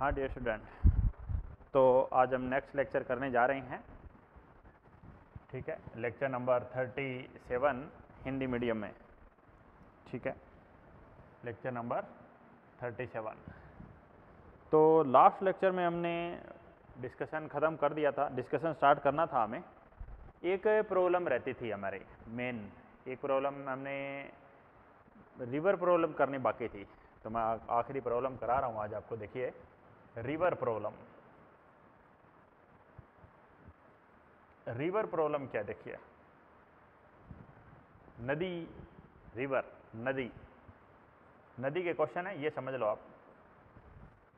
हाँ dear student, तो आज हम नेक्स्ट लेक्चर करने जा रहे हैं। ठीक है, लेक्चर नंबर 37 हिंदी मीडियम में। ठीक है, लेक्चर नंबर 37। तो लास्ट लेक्चर में हमने डिस्कशन ख़त्म कर दिया था, डिस्कशन स्टार्ट करना था हमें। एक प्रॉब्लम रहती थी हमारे मेन, एक प्रॉब्लम हमने रिवर प्रॉब्लम करनी बाकी थी, तो मैं आखिरी प्रॉब्लम करा रहा हूँ आज आपको। देखिए, रिवर प्रॉब्लम। रिवर प्रॉब्लम क्या, देखिए, नदी, रिवर, नदी, नदी के क्वेश्चन है, ये समझ लो आप।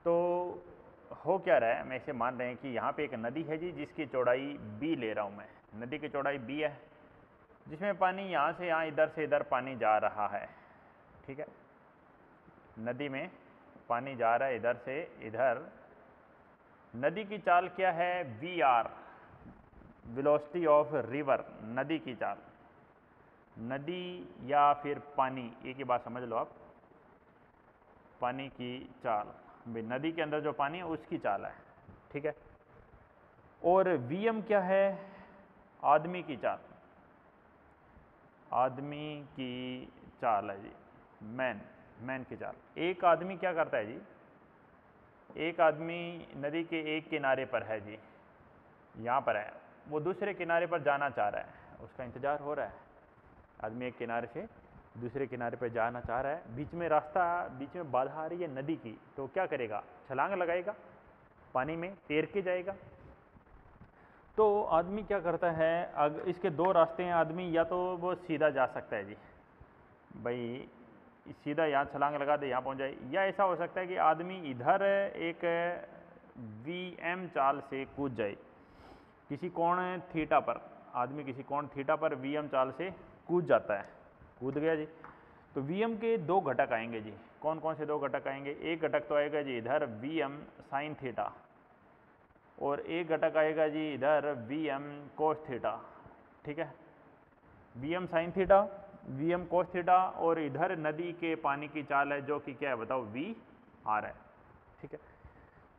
तो हो क्या रहा है, मैं इसे मान रहे हैं कि यहाँ पे एक नदी है जी, जिसकी चौड़ाई b ले रहा हूँ मैं। नदी की चौड़ाई b है, जिसमें पानी यहाँ से यहाँ, इधर से इधर पानी जा रहा है। ठीक है, नदी में पानी जा रहा है इधर से इधर। नदी की चाल क्या है, VR, वेलोसिटी ऑफ रिवर, नदी की चाल। नदी या फिर पानी, एक ही बात समझ लो आप, पानी की चाल, भाई नदी के अंदर जो पानी है उसकी चाल है। ठीक है, और VM क्या है, आदमी की चाल, आदमी की चाल है जी, मैन की चाल। एक आदमी क्या करता है जी, एक आदमी नदी के एक किनारे पर है जी, यहाँ पर है, वो दूसरे किनारे पर जाना चाह रहा है, उसका इंतज़ार हो रहा है। आदमी एक किनारे से दूसरे किनारे पर जाना चाह रहा है, बीच में रास्ता, बीच में बाधा आ रही है नदी की, तो क्या करेगा, छलांग लगाएगा, पानी में तैर के जाएगा। तो आदमी क्या करता है, अगर इसके दो रास्ते हैं, आदमी या तो वो सीधा जा सकता है जी, भाई सीधा यहाँ छलांग लगा दे, यहाँ पहुँच जाए, या ऐसा हो सकता है कि आदमी इधर एक VM चाल से कूद जाए, किसी कोण थीटा पर, आदमी किसी कोण थीटा पर VM चाल से कूद जाता है, कूद गया जी। तो VM के दो घटक आएंगे जी, कौन कौन से दो घटक आएंगे, एक घटक तो आएगा जी इधर VM साइन थीटा, और एक घटक आएगा जी इधर VM कोस थीटा। ठीक है, VM sine theta, VM cos theta, और इधर नदी के पानी की चाल है जो कि क्या है बताओ, VR है। ठीक है,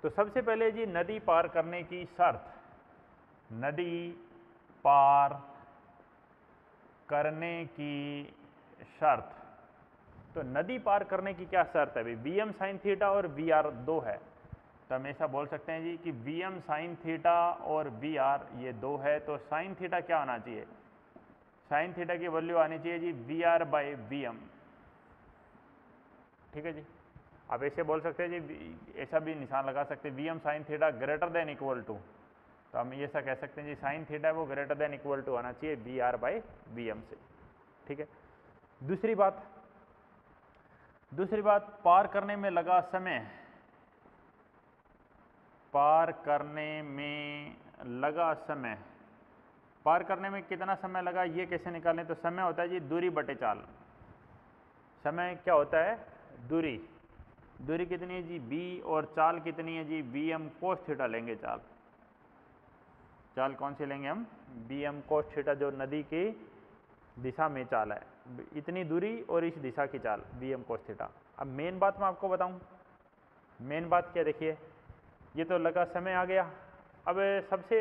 तो सबसे पहले जी नदी पार करने की शर्त, नदी पार करने की शर्त, तो नदी पार करने की क्या शर्त है भाई, VM साइन थीटा और VR दो है, तो हम ऐसा बोल सकते हैं जी कि VM साइन थीटा और VR ये दो है, तो साइन थीटा क्या होना चाहिए, साइन थीटा की वैल्यू आनी चाहिए जी VR/VM। ठीक है जी, आप ऐसे बोल सकते हैं जी, ऐसा भी निशान लगा सकते हैं, VM sine theta greater than equal to, तो हम ऐसा कह सकते हैं जी साइन थीटा वो ग्रेटर देन इक्वल टू आना चाहिए VR/VM से। ठीक है, दूसरी बात पार करने में लगा समय, पार करने में लगा समय, पार करने में कितना समय लगा ये कैसे निकालें, तो समय होता है जी दूरी बटे चाल। समय क्या होता है, दूरी, दूरी कितनी है जी b, और चाल कितनी है जी VM कोस थीटा लेंगे चाल, चाल कौन सी लेंगे हम, VM कोस थीटा, जो नदी की दिशा में चाल है, इतनी दूरी और इस दिशा की चाल VM कोस थीटा। अब मेन बात मैं आपको बताऊं, मेन बात क्या, देखिए ये तो लगा समय आ गया। अब सबसे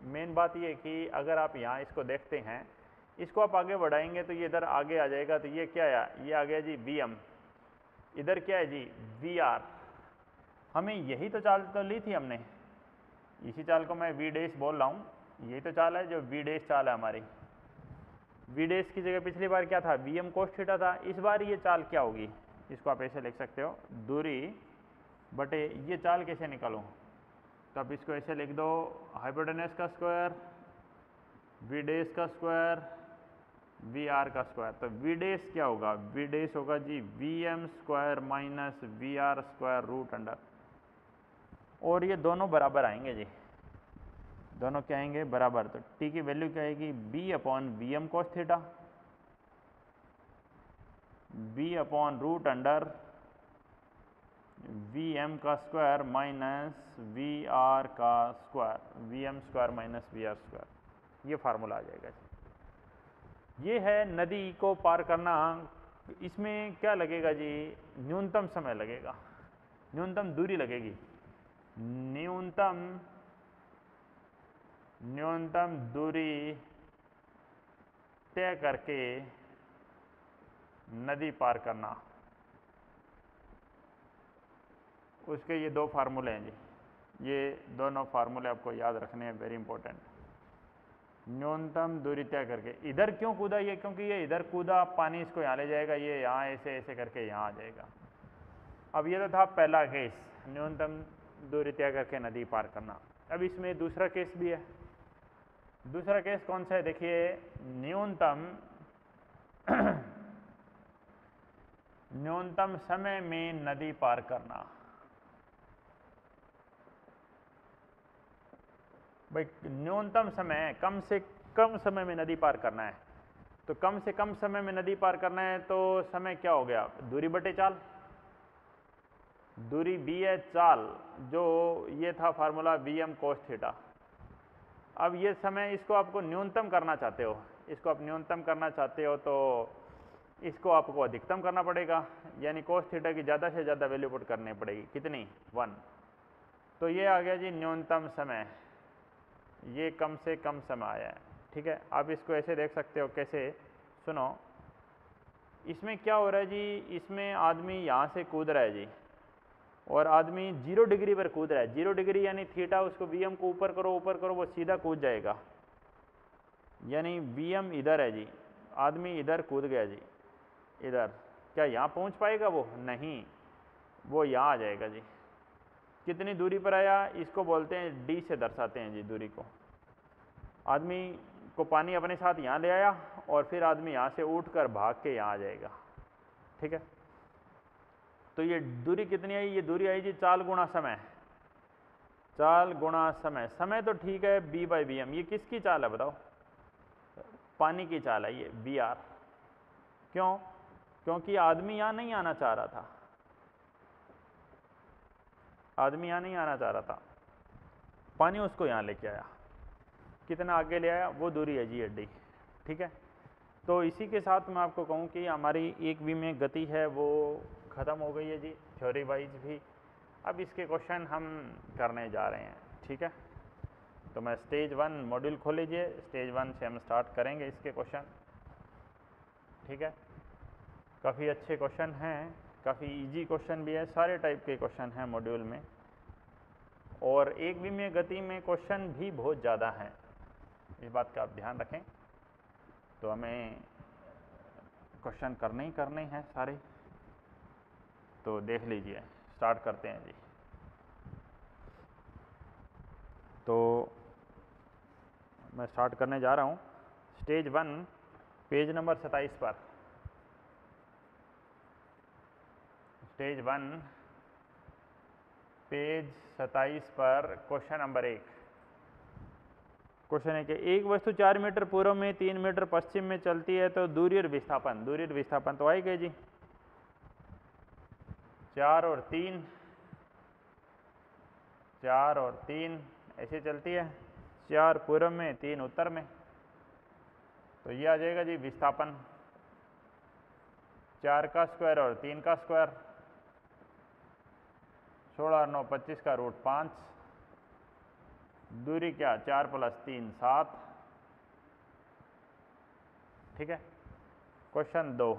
मेन बात ये कि अगर आप यहाँ इसको देखते हैं, इसको आप आगे बढ़ाएंगे तो ये इधर आगे आ जाएगा, तो ये क्या है, ये आ गया जी VM, इधर क्या है जी VR। हमें यही तो चाल तो ली थी हमने, इसी चाल को मैं V डैश बोल रहा हूँ, यही तो चाल है जो V डैश चाल है हमारी। V डैश की जगह पिछली बार क्या था, VM कोस थीटा था, इस बार ये चाल क्या होगी, इसको आप ऐसे लिख सकते हो, दूरी बटे ये चाल कैसे निकालूँ, तो आप इसको ऐसे लिख दो, हाइपोटेनस का स्क्वायर, V डैश का स्क्वायर, VR का स्क्वायर। तो V डैश क्या होगा, V डैश होगा जी VM square minus VR square root under, और ये दोनों बराबर आएंगे जी, दोनों क्या आएंगे बराबर, तो T की वैल्यू क्या आएगी, B/VM कोस थीटा, B/रूट अंडर VM का स्क्वायर माइनस VR का square, VM square minus VR square, ये फार्मूला आ जाएगा जी। ये है नदी को पार करना। इसमें क्या लगेगा जी, न्यूनतम समय लगेगा, न्यूनतम दूरी लगेगी, न्यूनतम दूरी तय करके नदी पार करना। उसके ये दो फार्मूले हैं जी, ये दोनों फार्मूले आपको याद रखने हैं, वेरी इंपॉर्टेंट। न्यूनतम दूरी तय करके, इधर क्यों कूदा ये, क्योंकि ये इधर कूदा, पानी इसको यहाँ ले जाएगा, ये यहाँ ऐसे ऐसे करके यहाँ आ जाएगा। अब ये तो था पहला केस, न्यूनतम दूरी तय करके नदी पार करना। अब इसमें दूसरा केस भी है। दूसरा केस कौन सा है, देखिए, न्यूनतम समय में नदी पार करना। भाई न्यूनतम समय, कम से कम समय में नदी पार करना है, तो कम से कम समय में नदी पार करना है तो समय क्या हो गया, दूरी बटे चाल। दूरी b है, चाल जो ये था फार्मूला Vm cos थीटा। अब ये समय, इसको आपको न्यूनतम करना चाहते हो, इसको आप न्यूनतम करना चाहते हो तो इसको आपको अधिकतम करना पड़ेगा, यानी cos थीटा की ज़्यादा से ज़्यादा वैल्यू पुट करनी पड़ेगी, कितनी, 1। तो ये आ गया जी न्यूनतम समय, ये कम से कम समय आया है। ठीक है, आप इसको ऐसे देख सकते हो, कैसे, सुनो, इसमें क्या हो रहा है जी, इसमें आदमी यहाँ से कूद रहा है जी, और आदमी 0 डिग्री पर कूद रहा है। 0 डिग्री यानी थीटा, उसको Vm को ऊपर करो वो सीधा कूद जाएगा, यानी Vm इधर है जी, आदमी इधर कूद गया जी, इधर, क्या यहाँ पहुँच पाएगा वो, नहीं, वो यहाँ आ जाएगा जी। कितनी दूरी पर आया, इसको बोलते हैं d से दर्शाते हैं जी दूरी को। आदमी को पानी अपने साथ यहाँ ले आया और फिर आदमी यहाँ से उठकर भाग के यहाँ आ जाएगा। ठीक है, तो ये दूरी कितनी आई, ये दूरी आई जी चाल गुणा समय, चाल गुणा समय। समय तो ठीक है b/Vm, ये किसकी चाल है बताओ, पानी की चाल है ये Vr। क्यों, क्योंकि आदमी यहाँ नहीं आना चाह रहा था, आदमी यहाँ नहीं आना चाह रहा था, पानी उसको यहाँ लेके आया, कितना आगे ले आया, वो दूरी है जी d। ठीक है, तो इसी के साथ मैं आपको कहूँ कि हमारी 1V में गति है वो ख़त्म हो गई है जी, थ्योरी वाइज भी। अब इसके क्वेश्चन हम करने जा रहे हैं। ठीक है, तो मैं स्टेज 1 मॉड्यूल खोल लीजिए, स्टेज 1 से हम स्टार्ट करेंगे इसके क्वेश्चन। ठीक है, काफ़ी अच्छे क्वेश्चन हैं, काफ़ी इजी क्वेश्चन भी है, सारे टाइप के क्वेश्चन हैं मॉड्यूल में, और 1V में गति में क्वेश्चन भी बहुत ज़्यादा हैं, इस बात का आप ध्यान रखें। तो हमें क्वेश्चन करने ही करने हैं सारे, तो देख लीजिए, स्टार्ट करते हैं जी। तो मैं स्टार्ट करने जा रहा हूँ स्टेज 1 पेज नंबर 27 पर। स्टेज 1 पेज 27 पर क्वेश्चन नंबर 1। क्वेश्चन है कि एक वस्तु 4 मीटर पूर्व में 3 मीटर पश्चिम में चलती है तो दूरी और विस्थापन, दूरी और विस्थापन तो आएगा जी, 4 और 3, 4 और 3 ऐसे चलती है, 4 पूर्व में 3 उत्तर में, तो ये आ जाएगा जी विस्थापन, 4 का स्क्वायर और 3 का स्क्वायर, 16 और 9 25 का रूट 5, दूरी क्या, 4 + 3 7। ठीक है, क्वेश्चन 2,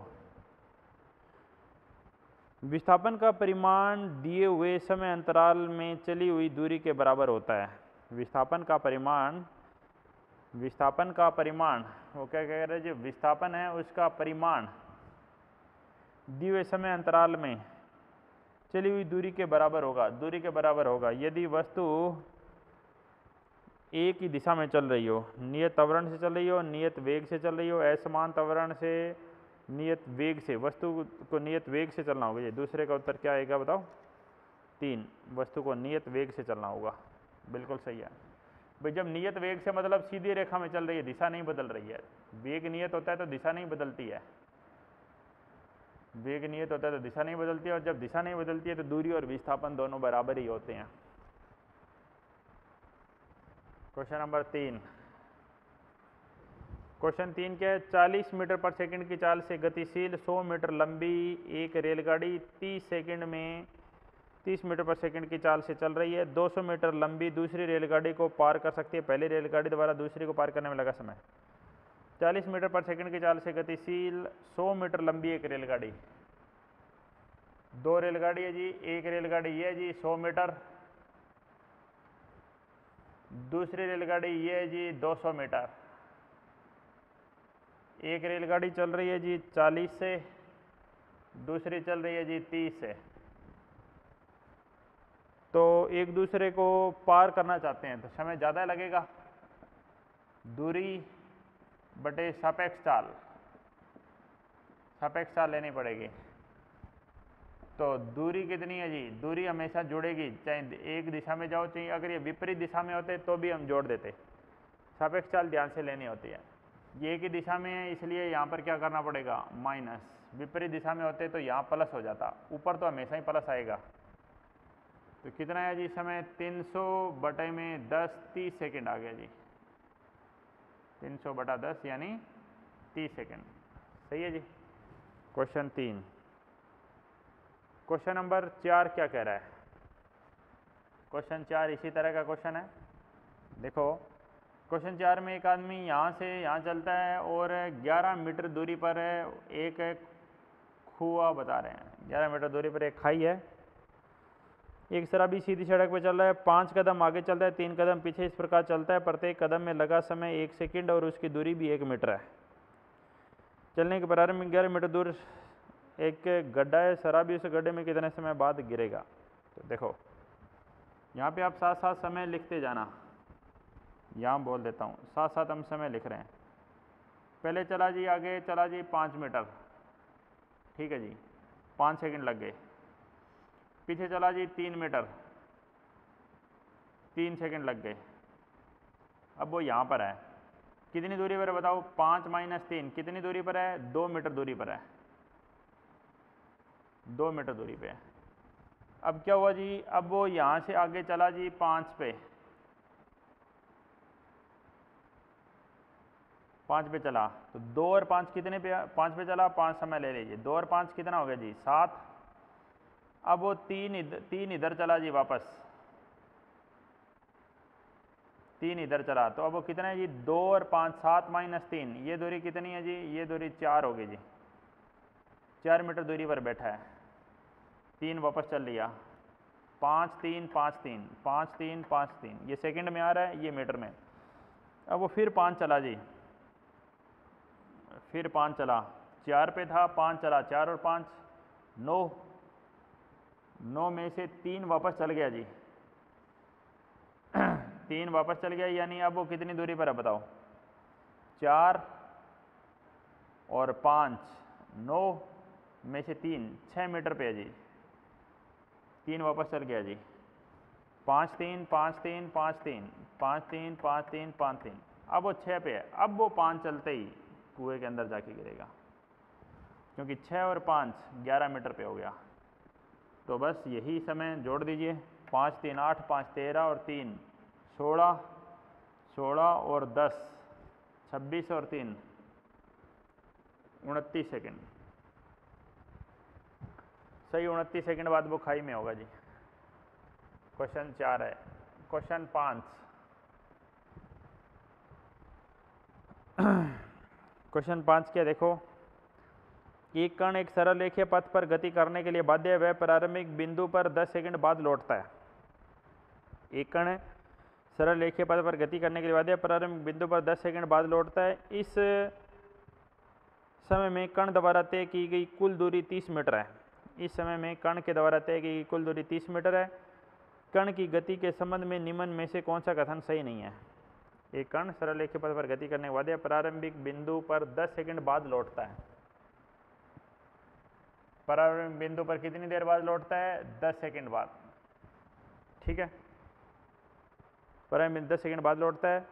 विस्थापन का परिमाण दिए हुए समय अंतराल में चली हुई दूरी के बराबर होता है। विस्थापन का परिमाण, विस्थापन का परिमाण, वो क्या कह रहे हैं जो विस्थापन है उसका परिमाण दिए हुए समय अंतराल में चली हुई दूरी के बराबर होगा, दूरी के बराबर होगा यदि वस्तु एक ही दिशा में चल रही हो, नियत त्वरण से चल रही हो, नियत वेग से चल रही हो, असमान त्वरण से, नियत वेग से, वस्तु को नियत वेग से चलना होगा। ये दूसरे का उत्तर क्या आएगा बताओ, 3, वस्तु को नियत वेग से चलना होगा, बिल्कुल सही है भाई। जब नियत वेग से मतलब सीधी रेखा में चल रही है, दिशा नहीं बदल रही है, वेग नियत होता है तो दिशा नहीं बदलती है, वेग नियत होता है तो दिशा नहीं बदलती है, और जब दिशा नहीं बदलती है तो दूरी और विस्थापन दोनों बराबर ही होते हैं। क्वेश्चन नंबर 3, क्वेश्चन 3 क्या है, 40 मीटर पर सेकंड की चाल से गतिशील 100 मीटर लंबी एक रेलगाड़ी 30 सेकंड में 30 मीटर पर सेकंड की चाल से चल रही है। 200 मीटर लंबी दूसरी रेलगाड़ी को पार कर सकती है। पहली रेलगाड़ी द्वारा दूसरी को पार करने में लगा समय। 40 मीटर पर सेकंड की चाल से गतिशील 100 मीटर लंबी एक रेलगाड़ी। दो रेलगाड़ी है जी, एक रेलगाड़ी ये है जी 100 मीटर, दूसरी रेलगाड़ी ये है जी 200 मीटर। एक रेलगाड़ी चल रही है जी 40 से, दूसरी चल रही है जी 30 से। तो एक दूसरे को पार करना चाहते हैं तो समय ज़्यादा लगेगा। दूरी बटे सापेक्ष चाल, सापेक्ष चाल लेनी पड़ेगी। तो दूरी कितनी है जी, दूरी हमेशा जुड़ेगी, चाहे एक दिशा में जाओ चाहे अगर ये विपरीत दिशा में होते तो भी हम जोड़ देते। सापेक्ष चाल ध्यान से लेनी होती है। ये एक ही दिशा में है इसलिए यहाँ पर क्या करना पड़ेगा, माइनस। विपरीत दिशा में होते तो यहाँ प्लस हो जाता, ऊपर तो हमेशा ही प्लस आएगा। तो कितना है जी समय, 300 बटे में 10, 30 सेकेंड आ गया जी। 300 बटा 10 यानी 30 सेकेंड। सही है जी। क्वेश्चन 3। क्वेश्चन नंबर 4 क्या कह रहा है? क्वेश्चन 4 इसी तरह का क्वेश्चन है। देखो क्वेश्चन 4 में एक आदमी यहाँ से यहाँ चलता है और 11 मीटर दूरी पर एक कुआं बता रहे हैं। 11 मीटर दूरी पर एक खाई है। एक शराबी सीधी सड़क पर चल रहा है, 5 कदम आगे चलता है, 3 कदम पीछे, इस प्रकार चलता है। प्रत्येक कदम में लगा समय 1 सेकंड और उसकी दूरी भी 1 मीटर है। चलने के प्रारंभ में 11 मीटर दूर एक गड्ढा है। शराबी उस गड्ढे में कितने समय बाद गिरेगा? तो देखो यहाँ पे आप साथ साथ समय लिखते जाना। यहाँ बोल देता हूँ, साथ साथ हम समय लिख रहे हैं। पहले चला जी, आगे चला जी 5 मीटर, ठीक है जी, 5 सेकंड लग गए। पीछे चला जी 3 मीटर, 3 सेकंड लग गए। अब वो यहाँ पर है, कितनी दूरी पर है बताओ? 5 माइनस 3 कितनी दूरी पर है? 2 मीटर दूरी पर है। 2 मीटर दूरी पे है। अब क्या हुआ जी, अब वो यहाँ से आगे चला जी 5 पे, 5 पे चला तो 2 और 5 कितने पे? 5 पे चला, 5 समय ले लीजिए। 2 और 5 कितना हो गया जी? 7। अब वो 3 इधर चला जी वापस, 3 इधर चला तो अब वो कितना है जी? 2 और 5, 7 माइनस 3, ये दूरी कितनी है जी? ये दूरी 4 होगी जी। 4 मीटर दूरी पर बैठा है। 3 वापस चल लिया, 5 3 5 3 5 3 5 3, ये सेकंड में आ रहा है, ये मीटर में। अब वो फिर 5 चला जी, फिर 5 चला, 4 पे था, 5 चला, 4 और 5 9, 9 में से 3 वापस चल गया जी। 3 वापस चल गया यानी अब वो कितनी दूरी पर है बताओ? 4 और 5, 9 में से 3, 6 मीटर पे है जी। 3 वापस चल गया जी। 5 3 5 3 5 3 5 3 5 3 5 3, अब वो 6 पे है। अब वो 5 चलते ही कुएं के अंदर जाके गिरेगा, क्योंकि 6 और 5 11 मीटर पे हो गया। तो बस यही समय जोड़ दीजिए। 5 3 8, 5 13 और 3 16, 16 और 10 26 और 3 29 सेकेंड। सही, 29 सेकेंड बाद वो खाई में होगा जी। क्वेश्चन 4 है। क्वेश्चन 5। क्वेश्चन 5 क्या देखो, एक कण एक सरल रेखीय पथ पर गति करने के लिए बाध्य है, वह प्रारंभिक बिंदु पर 10 सेकंड बाद लौटता है। एक कण सरल रेखीय पथ पर गति करने के लिए बाध्य है, प्रारंभिक बिंदु पर 10 सेकंड बाद लौटता है। इस समय में कण द्वारा तय की गई कुल दूरी 30 मीटर है। इस समय में कण के द्वारा तय की गई कुल दूरी 30 मीटर है। कण की गति के संबंध में निम्न में से कौन सा कथन सही नहीं है? एक कण सरल रेखीय पथ पर गति करने के बाद प्रारंभिक बिंदु पर 10 सेकंड बाद लौटता है। प्रारंभिक बिंदु पर कितनी देर बाद लौटता है? 10 सेकंड बाद, ठीक है। प्रारंभिक बिंदु 10 सेकंड बाद लौटता है।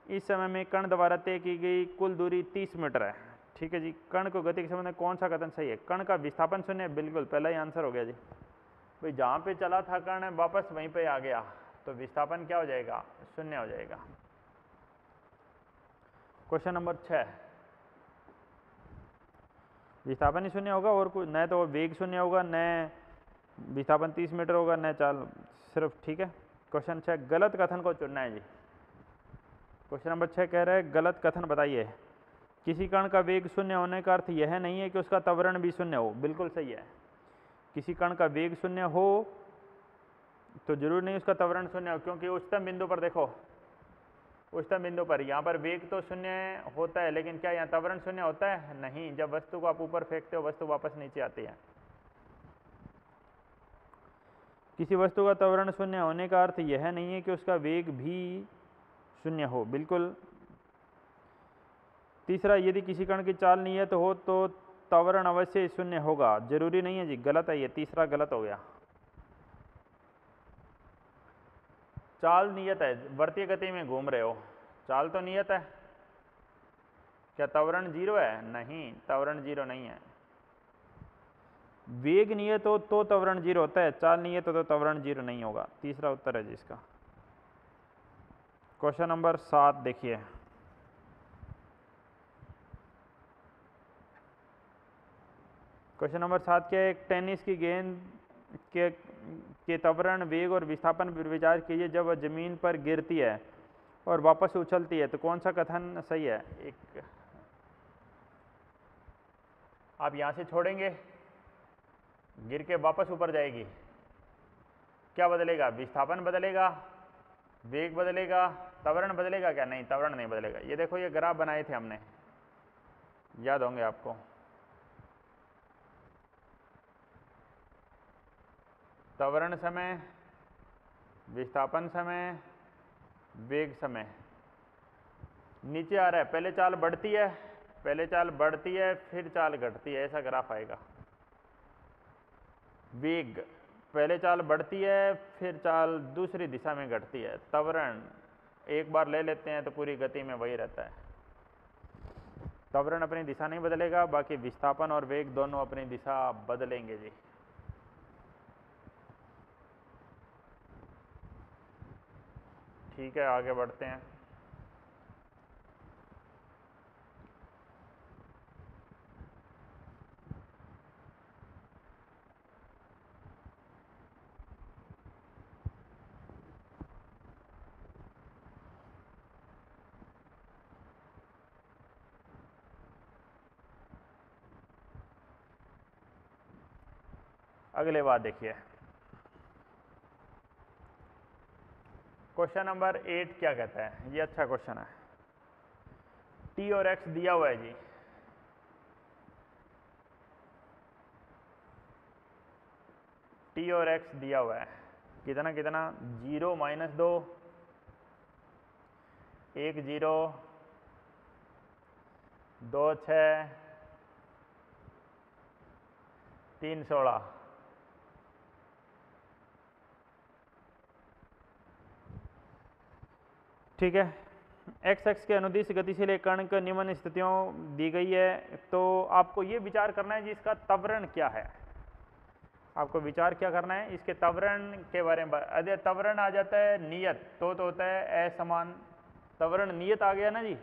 इस समय में कण द्वारा तय की गई कुल दूरी 30 मीटर है, ठीक है जी। कण को गति के संबंध में कौन सा कथन सही है? कण का विस्थापन शून्य, बिल्कुल पहला ही आंसर हो गया जी। भाई जहाँ पे चला था कण वापस वहीं पे आ गया, तो विस्थापन क्या हो जाएगा? शून्य हो जाएगा। क्वेश्चन नंबर 6, विस्थापन ही शून्य होगा और कुछ न, तो वेग शून्य होगा, न विस्थापन 30 मीटर होगा, नए चाल सिर्फ, ठीक है। क्वेश्चन 6, गलत कथन को चुनना है जी। क्वेश्चन नंबर 6 कह रहे हैं गलत कथन बताइए। किसी कण का वेग शून्य होने का अर्थ यह नहीं है कि उसका त्वरण भी शून्य हो। बिल्कुल सही है, किसी कण का वेग शून्य हो तो जरूर नहीं उसका त्वरण शून्य हो, क्योंकि उच्चतम बिंदु पर देखो, उच्चतम बिंदु पर यहाँ पर वेग तो शून्य होता है, लेकिन क्या यहाँ त्वरण शून्य होता है? नहीं। जब वस्तु को आप ऊपर फेंकते हो वस्तु वापस नीचे आती है। किसी वस्तु का त्वरण शून्य होने का अर्थ यह नहीं है कि उसका वेग भी शून्य हो। बिल्कुल। तीसरा, यदि किसी कण की चाल नियत हो तो त्वरण अवश्य शून्य होगा। जरूरी नहीं है जी, गलत है ये, तीसरा गलत हो गया। चाल नियत है, वर्तीय गति में घूम रहे हो, चाल तो नियत है। क्या त्वरण जीरो है? नहीं, त्वरण जीरो नहीं है। वेग नियत हो तो त्वरण जीरो होता है, चाल नियत हो तो त्वरण जीरो नहीं होगा। तीसरा उत्तर है जी इसका। क्वेश्चन नंबर 7 देखिए। क्वेश्चन नंबर 7 क्या है? एक टेनिस की गेंद के त्वरण, वेग और विस्थापन पर विचार कीजिए जब वह जमीन पर गिरती है और वापस उछलती है, तो कौन सा कथन सही है? एक आप यहां से छोड़ेंगे, गिर के वापस ऊपर जाएगी, क्या बदलेगा? विस्थापन बदलेगा, वेग बदलेगा, त्वरण बदलेगा क्या? नहीं, त्वरण नहीं बदलेगा। ये देखो, ये ग्राफ बनाए थे हमने, याद होंगे आपको। त्वरण समय, विस्थापन समय, वेग समय, नीचे आ रहा है। पहले चाल बढ़ती है, पहले चाल बढ़ती है, फिर चाल घटती है, ऐसा ग्राफ आएगा। वेग, पहले चाल बढ़ती है, फिर चाल दूसरी दिशा में घटती है। त्वरण एक बार ले लेते हैं तो पूरी गति में वही रहता है। त्वरण अपनी दिशा नहीं बदलेगा, बाकी विस्थापन और वेग दोनों अपनी दिशा बदलेंगे जी। ठीक है, आगे बढ़ते हैं। अगले बात देखिए, क्वेश्चन नंबर 8 क्या कहता है? ये अच्छा क्वेश्चन है। टी और एक्स दिया हुआ है जी। टी और एक्स दिया हुआ है, कितना कितना? 0 - 2, 1 0, 2 6, 3 16। ठीक है। एक्स एक्स के अनुदिश गतिशील एक कण को निम्न स्थितियों दी गई है, तो आपको ये विचार करना है जी इसका त्वरण क्या है। आपको विचार क्या करना है? इसके त्वरण के बारे में। अगर त्वरण आ जाता है नियत तो होता है असमान। त्वरण नियत आ गया ना जी,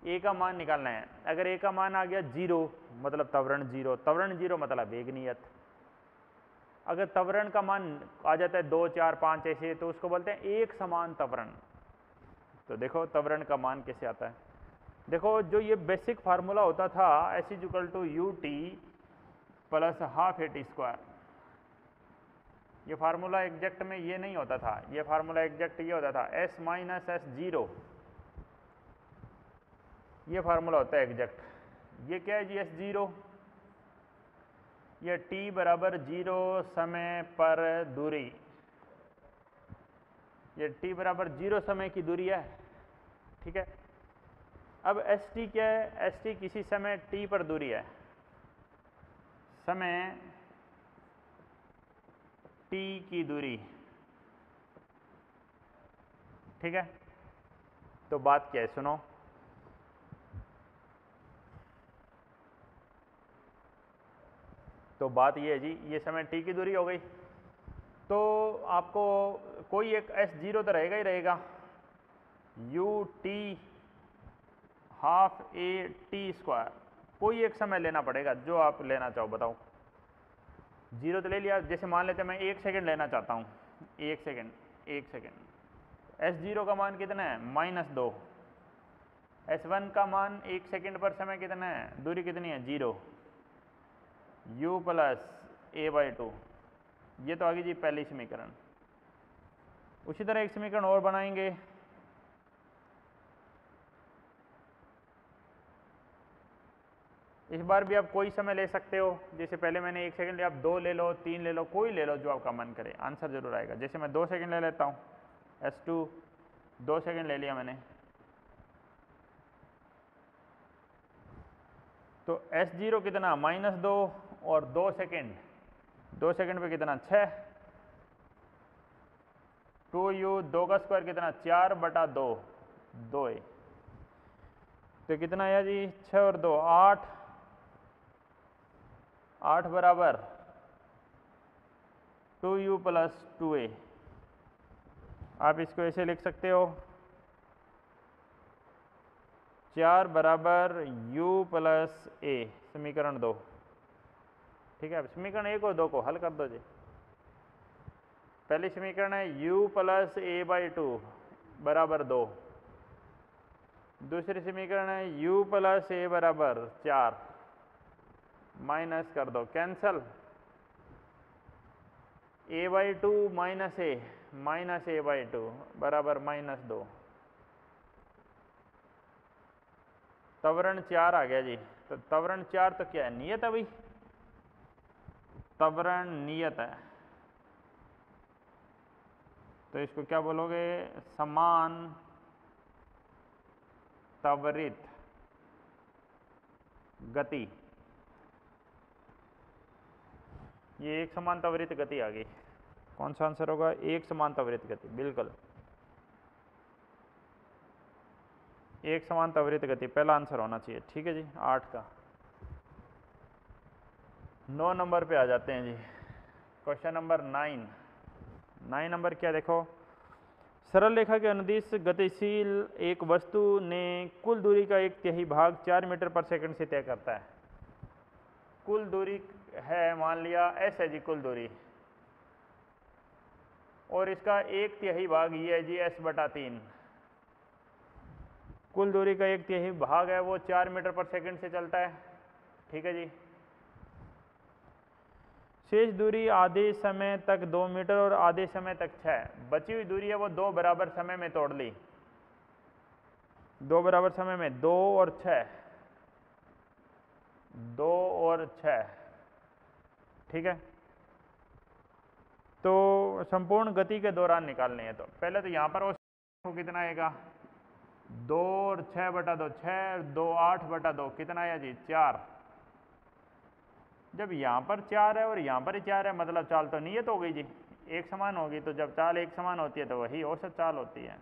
ए का मान निकालना है। अगर ए का मान आ गया 0 मतलब त्वरण 0, त्वरण 0 मतलब वेग नियत। अगर त्वरण का मान आ जाता है 2 4 5 ऐसे, तो उसको बोलते हैं एक समान त्वरण। तो देखो त्वरण का मान कैसे आता है। देखो, जो ये बेसिक फार्मूला होता था s equal to u t plus half a t square, ये फार्मूला एग्जैक्ट में ये नहीं होता था। ये फार्मूला एग्जैक्ट ये होता था एस माइनस एस जीरो, ये फार्मूला होता है एग्जैक्ट। ये क्या है जी? एस जीरो, ये टी बराबर 0 समय पर दूरी, ये टी बराबर 0 समय की दूरी है। ठीक है। अब एस टी क्या है? एस टी किसी समय टी पर दूरी है, समय टी की दूरी। ठीक है। तो बात क्या है, सुनो। तो बात ये है जी, ये समय टी की दूरी हो गई, तो आपको कोई एक एस जीरो तो रहेगा ही रहेगा। U T half a t square, कोई एक समय लेना पड़ेगा, जो आप लेना चाहो बताओ। जीरो तो ले लिया, जैसे मान लेते हैं मैं 1 सेकंड लेना चाहता हूँ, 1 सेकंड, 1 सेकंड। S0 का मान कितना है? -2। S1 का मान 1 सेकंड पर समय कितना है? दूरी कितनी है? 0। U + a/2। ये तो आ गई जी पहली समीकरण। उसी तरह एक समीकरण और बनाएंगे। इस बार भी आप कोई समय ले सकते हो, जैसे पहले मैंने 1 सेकंड लिया, आप 2 ले लो, 3 ले लो, कोई ले लो जो आपका मन करे, आंसर जरूर आएगा। जैसे मैं 2 सेकंड ले लेता हूँ, S2 2 सेकंड ले लिया मैंने, तो S0 कितना? -2 और 2 सेकंड, 2 सेकंड पे कितना? 6। 2U 2 का स्क्वायर कितना? 4/2, 2a। तो कितना आया जी? 6 और 2 8, 8 बराबर 2U + 2a। आप इसको ऐसे लिख सकते हो, 4 बराबर U + a, समीकरण 2। ठीक है, अब समीकरण 1 और 2 को हल कर दो जी। पहली समीकरण है U + a/2 बराबर 2। दूसरी समीकरण है U + a बराबर 4। माइनस कर दो, कैंसल, a/2 - a/2 बराबर -2। त्वरण 4 आ गया जी। तो त्वरण 4 तो क्या है? नियत है भाई, त्वरण नियत है। तो इसको क्या बोलोगे? समान त्वरित गति। ये एक समान त्वरित गति आ गई। कौन सा आंसर होगा? एक समान त्वरित गति, बिल्कुल एक समान त्वरित गति पहला आंसर होना चाहिए। ठीक है जी, 8 का। 9 नंबर पे आ जाते हैं जी। क्वेश्चन नंबर 9 नंबर क्या? देखो, सरल रेखा के अनुदिश गतिशील एक वस्तु ने कुल दूरी का 1/3 भाग 4 मीटर पर सेकंड से तय करता है। कुल दूरी है, मान लिया S है जी कुल दूरी, और इसका 1/3 भाग ये है जी S/3। कुल दूरी का 1/3 भाग है वो 4 मीटर पर सेकंड से चलता है। ठीक है जी। शेष दूरी आधे समय तक 2 मीटर और आधे समय तक 6। बची हुई दूरी है वो 2 बराबर समय में तोड़ ली। 2 बराबर समय में 2 और 6, 2 और 6। ठीक है, तो संपूर्ण गति के दौरान निकालनी है। तो पहले तो यहाँ पर वो कितना आएगा? 2 और 6/2, 6 2 8/2 कितना आया जी? 4। जब यहाँ पर 4 है और यहाँ पर ही 4 है, मतलब चाल तो नियत हो गई जी, एक समान होगी। तो जब चाल एक समान होती है तो वही औसत चाल होती है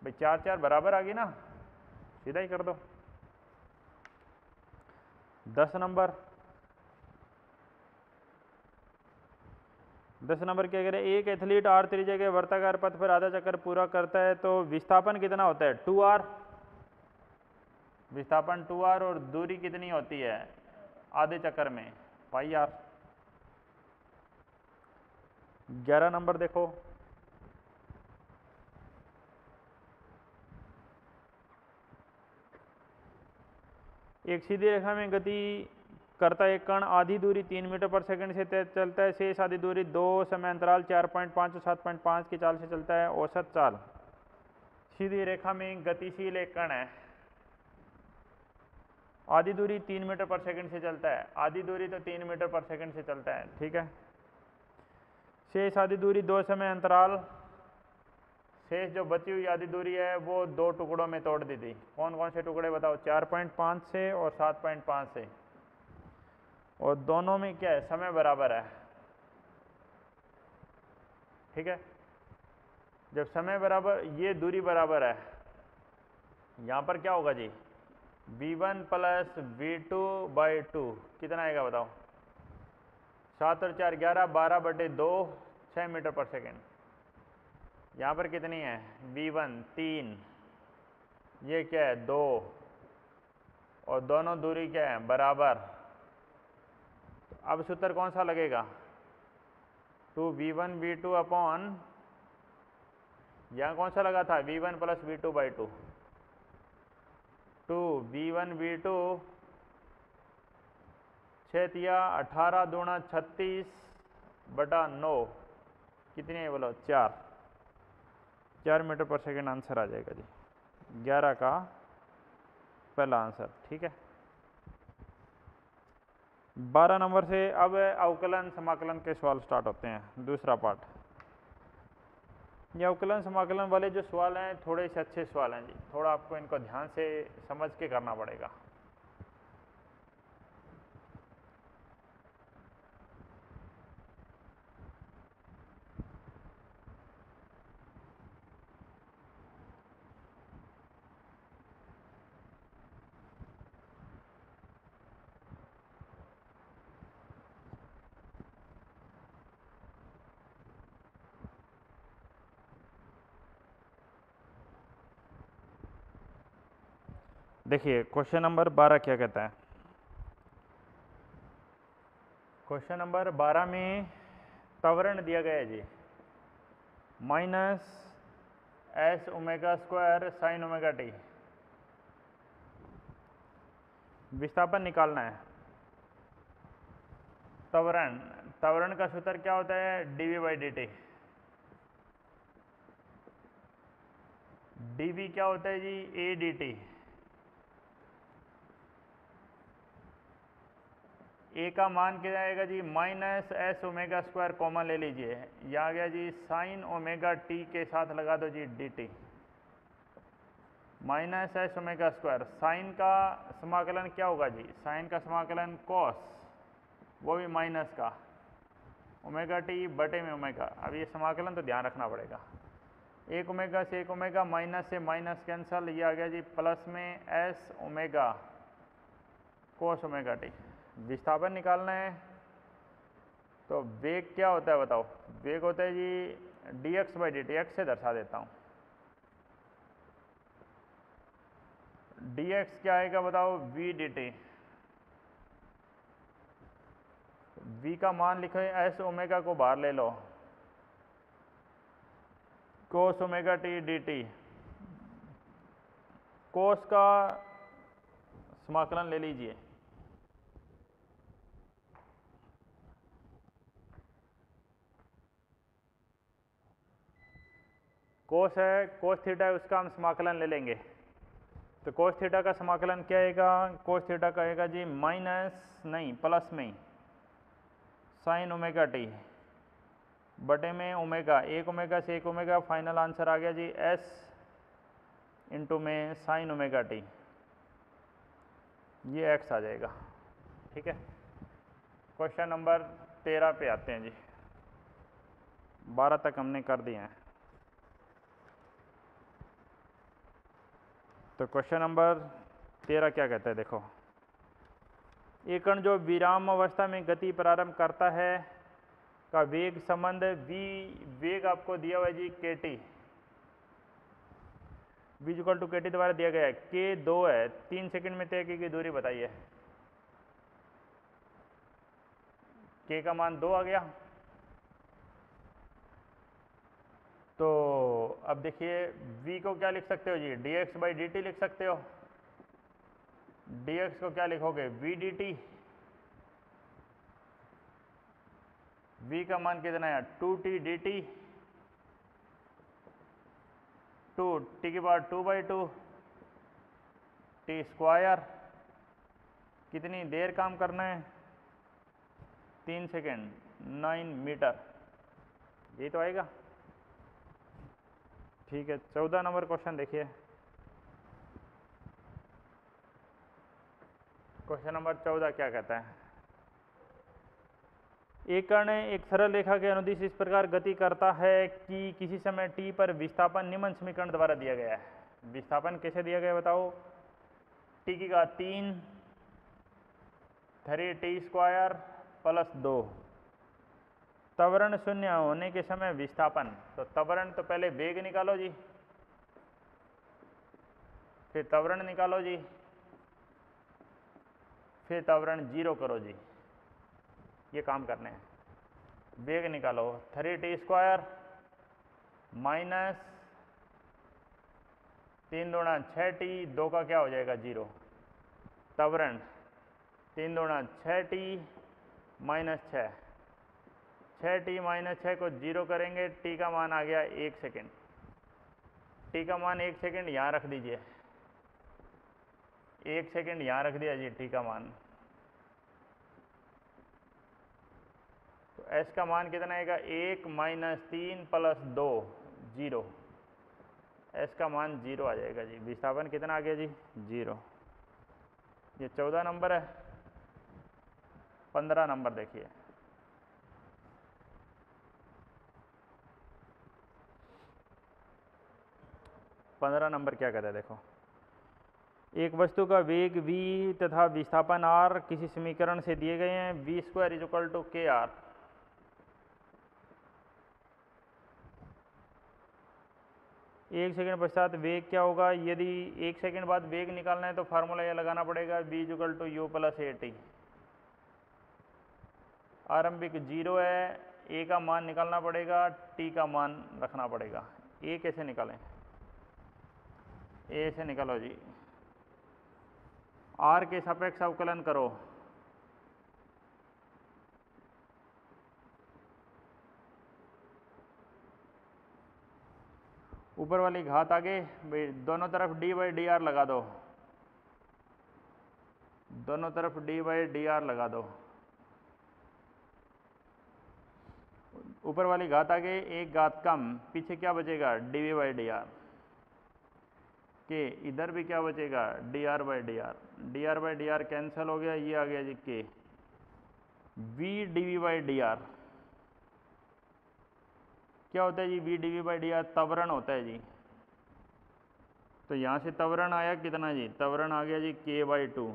भाई। 4 4 बराबर आ गई ना, सीधा ही कर दो। 10 नंबर, 10 नंबर क्या करें? एक एथलीट r त्रिज्या के वर्ताकार पथ पर आधा चक्कर पूरा करता है तो विस्थापन कितना होता है? 2r। विस्थापन 2r और दूरी कितनी होती है आधे चक्कर में? πr। 11 नंबर देखो, एक सीधी रेखा में गति करता एक कण आधी दूरी 3 मीटर पर सेकंड से चलता है। शेष आधी दूरी 2 समय अंतराल 4.5 और 7.5 की चाल से चलता है। औसत चाल। सीधी रेखा में गतिशील एक कण है, आधी दूरी 3 मीटर पर सेकंड से चलता है। आधी दूरी तो 3 मीटर पर सेकंड से चलता है। ठीक है, शेष आधी दूरी 2 समय अंतराल, शेष जो बची हुई आधी दूरी है वो 2 टुकड़ों में तोड़ दी थी। कौन कौन से टुकड़े बताओ? 4.5 से और 7.5 से। और दोनों में क्या है? समय बराबर है। ठीक है, जब समय बराबर, ये दूरी बराबर है, यहाँ पर क्या होगा जी? v1 + v2/2 कितना आएगा बताओ? 7 और 4 11, 12/2, 6 मीटर पर सेकेंड। यहाँ पर कितनी है? v1 3, ये क्या है? 2, और दोनों दूरी क्या है? बराबर। तो अब सूत्र कौन सा लगेगा, 2v1v2 अपॉन, यहाँ कौन सा लगा था, v1 प्लस v2/2, 2v1v2 6 18 दूना 36/9, कितनी है बोलो, 4 मीटर पर सेकेंड आंसर आ जाएगा जी, 11 का पहला आंसर। ठीक है, 12 नंबर से अब अवकलन समाकलन के सवाल स्टार्ट होते हैं, दूसरा पार्ट। ये अवकलन समाकलन वाले जो सवाल हैं थोड़े से अच्छे सवाल हैं जी, थोड़ा आपको इनको ध्यान से समझ के करना पड़ेगा। देखिए क्वेश्चन नंबर 12 क्या कहता है। क्वेश्चन नंबर 12 में त्वरण दिया गया है जी, -s omega square sine omega T, विस्थापन निकालना है। त्वरण का सूत्र क्या होता है, dv/dt। dv क्या होता है जी, a dt। a का मान क्या आएगा जी, -s ओमेगा स्क्वायर कॉमन ले लीजिए, यह आ गया जी साइन ओमेगा टी के साथ लगा दो जी dt, -s omega square. Sine का समाकलन क्या होगा जी, साइन का समाकलन कॉस, वो भी माइनस का, ओमेगा टी बटे में ओमेगा। अब ये समाकलन तो ध्यान रखना पड़ेगा, 1 ओमेगा से 1 ओमेगा, माइनस से माइनस कैंसल, ये आ गया जी प्लस में s ओमेगा कोस ओमेगा टी। विस्थापन निकालना है तो वेग क्या होता है बताओ, वेग होता है जी dx/dt, x से दर्शा देता हूँ, dx क्या आएगा बताओ, v dt। v का मान लिखो, s ओमेगा को बाहर ले लो, कोस ओमेगा टी dt, कोस का समाकलन ले लीजिए, कोस है, कोस थीटा है, उसका हम समाकलन ले लेंगे। तो कोस थीटा का समाकलन क्या आएगा, कोस थीटा का आएगा जी प्लस में साइन ओमेगा टी बटे में ओमेगा, 1 ओमेगा से 1 ओमेगा, फाइनल आंसर आ गया जी s इंटू में साइन ओमेगा टी, ये x आ जाएगा। ठीक है, क्वेश्चन नंबर 13 पे आते हैं जी, 12 तक हमने कर दिए हैं। तो क्वेश्चन नंबर 13 क्या कहता है, देखो, एक कण जो विराम अवस्था में गति प्रारंभ करता है का वेग संबंध v, वेग आपको दिया हुआ है जी kt, v equal to kt द्वारा दिया गया है, k 2 है, 3 सेकंड में तय की गई दूरी बताइए, k का मान 2 आ गया। तो अब देखिए v को क्या लिख सकते हो जी, dx/dt लिख सकते हो, dx को क्या लिखोगे, v dt, v का मान कितना है 2t dt, 2 t की पावर 2/2 t स्क्वायर, कितनी देर काम करना है, 3 सेकेंड, 9 मीटर, ये तो आएगा। ठीक है, 14 नंबर क्वेश्चन देखिए, क्वेश्चन नंबर 14 क्या कहता है, एक कण एक सरल रेखा के अनुदिश इस प्रकार गति करता है कि किसी समय t पर विस्थापन निम्न समीकरण द्वारा दिया गया है। विस्थापन कैसे दिया गया बताओ, t की घात 3 3t स्क्वायर प्लस 2, त्वरण शून्य होने के समय विस्थापन, तो त्वरण तो पहले वेग निकालो जी, फिर त्वरण निकालो जी, फिर त्वरण 0 करो जी, ये काम करने हैं। वेग निकालो, 3t² माइनस 3 दूना 6t, 2 का क्या हो जाएगा 0। त्वरण 3 दूना 6t माइनस 6t माइनस 6 को 0 करेंगे, t का मान आ गया 1 सेकेंड। t का मान 1 सेकेंड यहाँ रख दीजिए, 1 सेकेंड यहाँ रख दिया जी t का मान। तो s का मान कितना आएगा 1 माइनस 3 प्लस 2 0। s का मान 0 आ जाएगा जी। विस्थापन कितना आ गया जी 0। ये 14 नंबर है। 15 नंबर देखिए, पंद्रह नंबर क्या कहता है देखो। एक वस्तु का वेग v तथा विस्थापन r किसी समीकरण से दिए गए हैं। v² = kr। एक सेकंड पश्चात वेग क्या होगा? यदि एक सेकंड बाद वेग निकालना है तो फार्मूला यह लगाना पड़ेगा, v = u + at। आरंभिक 0 है, a का मान निकालना पड़ेगा, t का मान रखना पड़ेगा। a कैसे निकालें? a से निकालो जी, r के सापेक्ष अवकलन करो। ऊपर वाली घात आगे, दोनों तरफ d/dr लगा दो, दोनों तरफ d/dr लगा दो। ऊपर वाली घात आगे, एक घात कम, पीछे क्या बचेगा dv/dr के, इधर भी क्या बचेगा dr/dr। dr/dr कैंसिल हो गया, ये आ गया जी k। v dv/dr क्या होता है जी? v dv/dr त्वरण होता है जी। तो यहाँ से त्वरण आया कितना जी? त्वरण आ गया जी k/2।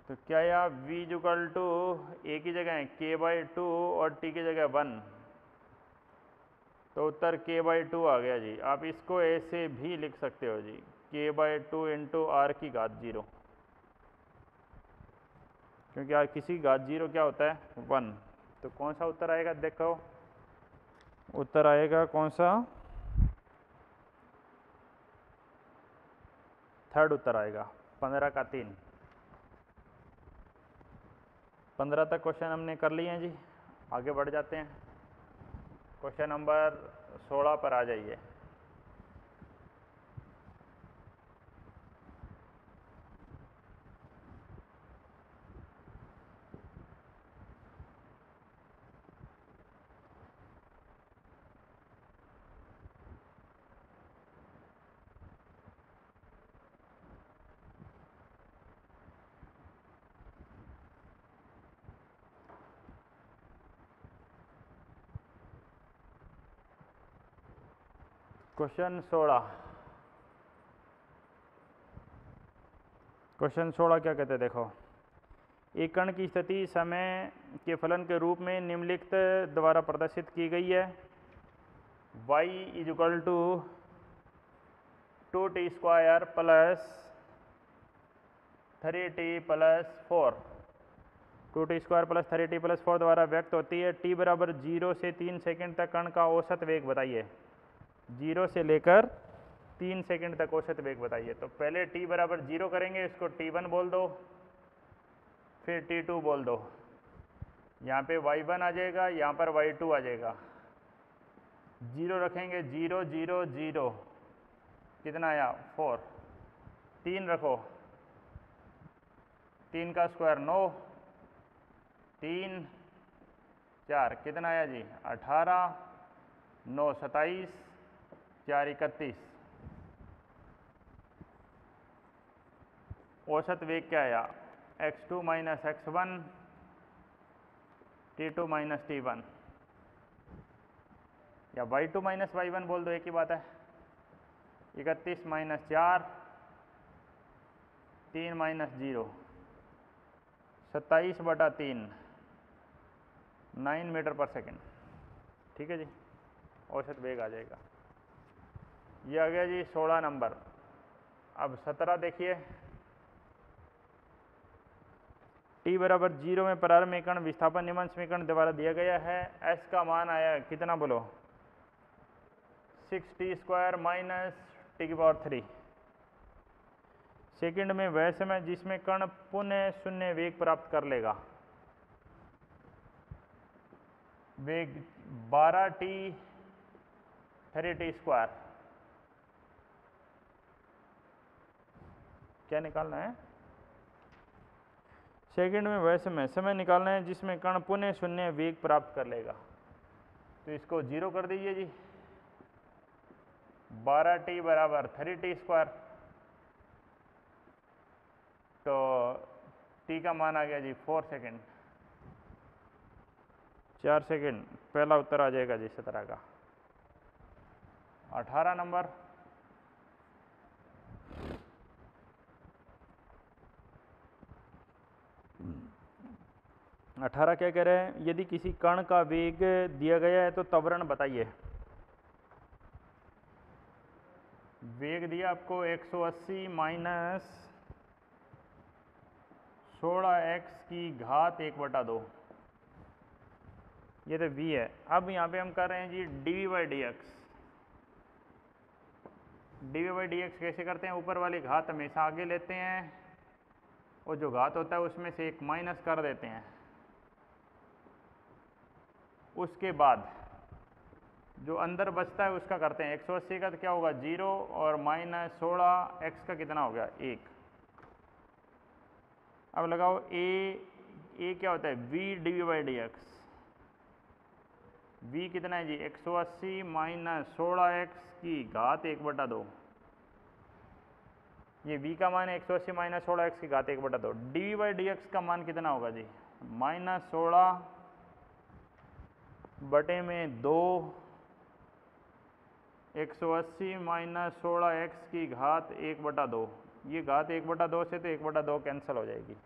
तो क्या या v = एक ही जगह है k/2 और t की जगह 1, तो उत्तर k/2 आ गया जी। आप इसको ऐसे भी लिख सकते हो जी, k/2 × r⁻⁴, क्योंकि किसी घात 0 क्या होता है 1। तो कौन सा उत्तर आएगा देखो? उत्तर आएगा कौन सा? थर्ड उत्तर आएगा, 15 का 3। 15 तक क्वेश्चन हमने कर लिए हैं जी। आगे बढ़ जाते हैं, क्वेश्चन नंबर 16 पर आ जाइए। क्वेश्चन 16, क्वेश्चन 16 क्या कहते हैं देखो। एक कण की स्थिति समय के फलन के रूप में निम्नलिखित द्वारा प्रदर्शित की गई है। y = 2t² + 3t + 4, 2t² + 3t + 4 द्वारा व्यक्त होती है। t बराबर 0 से 3 सेकंड तक कण का औसत वेग बताइए। 0 से लेकर 3 सेकंड तक औसत वेग बताइए। तो पहले t बराबर 0 करेंगे, इसको t1 बोल दो, फिर t2 बोल दो। यहाँ पे y1 आ जाएगा, यहाँ पर y2 आ जाएगा। 0 रखेंगे, 0 0 0, कितना आया 4। 3 रखो, 3 का स्क्वायर 9, 3 4, कितना आया जी 18, 9 27, 4 31। औसत वेग क्या आया? x2 - x1, t2 - t1, या y2 - y1 बोल दो, एक ही बात है। 31 - 4, 3 - 0, 27/3, 9 मीटर/सेकंड। ठीक है जी, औसत वेग आ जाएगा। ये आ गया जी 16 नंबर। अब 17 देखिए। टी बराबर 0 में प्रारंभ समीकरण विस्थापन नियमन समीकरण द्वारा दिया गया है। एस का मान आया कितना बोलो, 6t² माइनस t⁻3। सेकंड में वह समय जिसमें कण पुनः शून्य वेग प्राप्त कर लेगा। वेग 12t 3t²। क्या निकालना है? सेकंड में वह समय निकालना है जिसमें कण पुनः शून्य वेग प्राप्त कर लेगा। तो इसको 0 कर दीजिए जी। 12t बराबर 3t²। तो t का मान आ गया जी 4 सेकेंड, 4 सेकेंड। पहला उत्तर आ जाएगा जी 17 का। 18 नंबर, क्या कह रहे हैं? यदि किसी कण का वेग दिया गया है तो त्वरण बताइए। वेग दिया आपको 180 माइनस 16x की घात 1/2। ये तो v है। अब यहाँ पे हम कर रहे हैं जी dv/dx। dv/dx कैसे करते हैं? ऊपर वाली घात हमेशा आगे लेते हैं और जो घात होता है उसमें से एक माइनस कर देते हैं। उसके बाद जो अंदर बचता है उसका करते हैं। 180 का तो क्या होगा 0 और माइनस 16x का कितना हो गया 1। अब लगाओ a क्या होता है v dv/dx। v कितना है जी 180 माइनस 16x की घात 1/2। ये v का मान है 180 माइनस 16x की घात 1/2। dv/dx का मान कितना होगा जी माइनस 16 बटे में 2 180 माइनस 16x की घात 1/2। ये घात 1/2 से तो 1/2 कैंसिल हो जाएगी।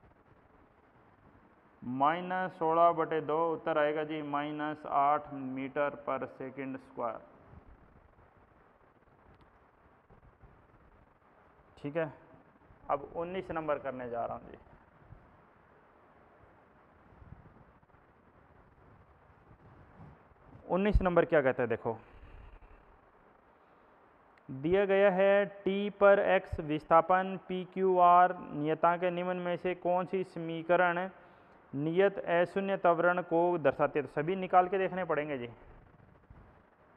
माइनस 16 बटे 2 उत्तर आएगा जी माइनस 8 मीटर पर सेकंड स्क्वायर। ठीक है। अब 19 नंबर करने जा रहा हूँ जी। उन्नीस नंबर क्या कहता है देखो, दिया गया है t पर x विस्थापन PQR नियतांक के निम्न में से कौन सी समीकरण नियत अशून्य त्वरण को दर्शाती है? तो सभी निकाल के देखने पड़ेंगे जी।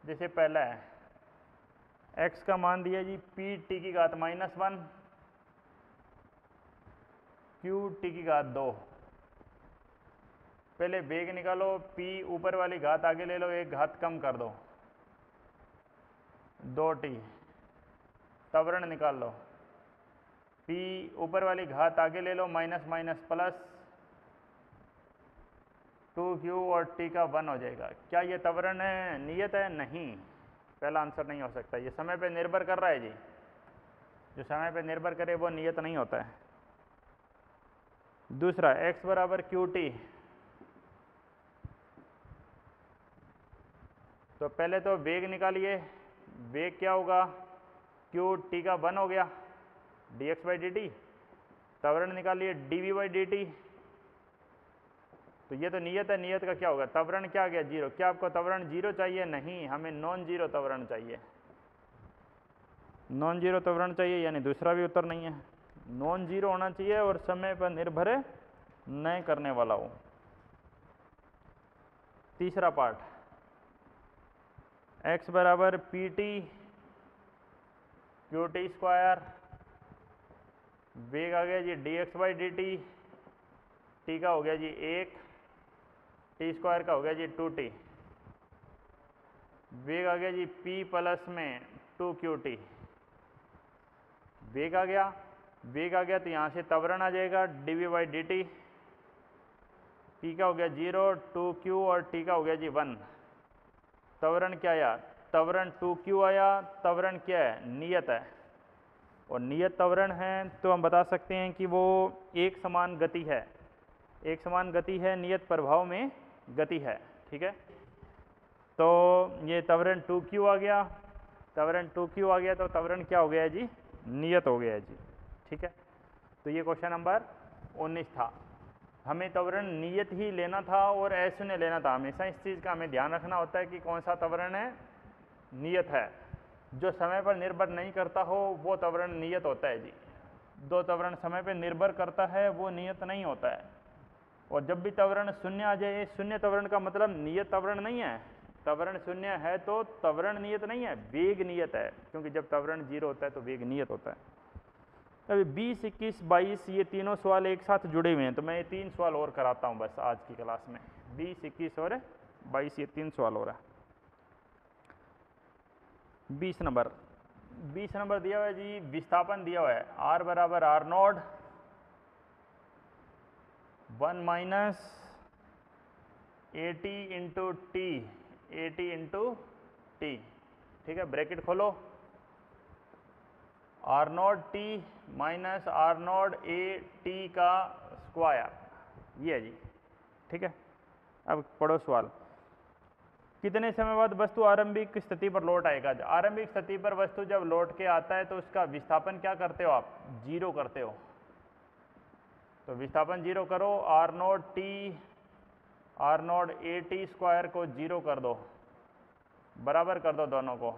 जैसे पहला है x का मान दिया जी pt की घात -1 qt की घात 2। पहले वेग निकालो, p ऊपर वाली घात आगे ले लो, एक घात कम कर दो 2t। त्वरण निकाल लो, p ऊपर वाली घात आगे ले लो, माइनस माइनस प्लस 2q और t का 1 हो जाएगा। क्या ये त्वरण है नियत है? नहीं, पहला आंसर नहीं हो सकता। ये समय पे निर्भर कर रहा है जी। जो समय पे निर्भर करे वो नियत नहीं होता है। दूसरा x बराबर qt। तो पहले तो वेग निकालिए, वेग क्या होगा qt का 1 हो गया dx/dt। त्वरण निकालिए dv/dt। तो ये तो नियत है, नियत का क्या होगा त्वरण क्या आ गया 0। क्या आपको त्वरण 0 चाहिए? नहीं, हमें नॉन जीरो त्वरण चाहिए। नॉन जीरो त्वरण चाहिए यानी दूसरा भी उत्तर नहीं है। नॉन जीरो होना चाहिए और समय पर निर्भर न करने वाला हो। तीसरा पार्ट x बराबर pt qt²। वेग आ गया जी dx/dt। t का हो गया जी 1, t² का हो गया जी 2t। वेग आ गया जी p प्लस में 2qt। वेग आ गया, वेग आ गया तो यहाँ से त्वरण आ जाएगा dv/dt। p का हो गया 0, 2q और t का हो गया जी 1। त्वरण क्या आया? त्वरण 2q आया। त्वरण क्या है? नियत है। और नियत त्वरण है तो हम बता सकते हैं कि वो एक समान गति है। एक समान गति है, नियत प्रभाव में गति है। ठीक है। तो ये त्वरण 2q आ गया, त्वरण 2q आ गया तो त्वरण क्या हो गया है जी? नियत हो गया है जी। ठीक है। तो ये क्वेश्चन नंबर 19 था। हमें त्वरण नियत ही लेना था और अशून्य लेना था। हमेशा इस चीज़ का हमें ध्यान रखना होता है कि कौन सा त्वरण है, नियत है। जो समय पर निर्भर नहीं करता हो वो त्वरण नियत होता है जी। दो त्वरण समय पर निर्भर करता है वो नियत नहीं होता है। और जब भी त्वरण शून्य आ जाए, शून्य त्वरण का मतलब नियत त्वरण नहीं है। त्वरण शून्य है तो त्वरण नियत नहीं है, वेग नियत है, क्योंकि जब त्वरण 0 होता है तो वेग नियत होता है। अभी 20, 21, 22 ये तीनों सवाल एक साथ जुड़े हुए हैं, तो मैं ये 3 सवाल और कराता हूँ बस आज की क्लास में। 20, 21 और 22 ये 3 सवाल हो रहा है। 20 नंबर दिया हुआ है जी, विस्थापन दिया हुआ है R बराबर R not 1 minus AT into T, AT into T, ठीक है, ब्रैकेट खोलो, R not T minus R not A T का स्क्वायर, ये है जी, ठीक है। अब पढ़ो सवाल। कितने समय बाद वस्तु आरंभिक स्थिति पर लौट आएगा? आरंभिक स्थिति पर वस्तु जब लौट के आता है तो उसका विस्थापन क्या करते हो आप? 0 करते हो। तो विस्थापन 0 करो, R not T R not a t square को 0 कर दो, बराबर कर दो दोनों को,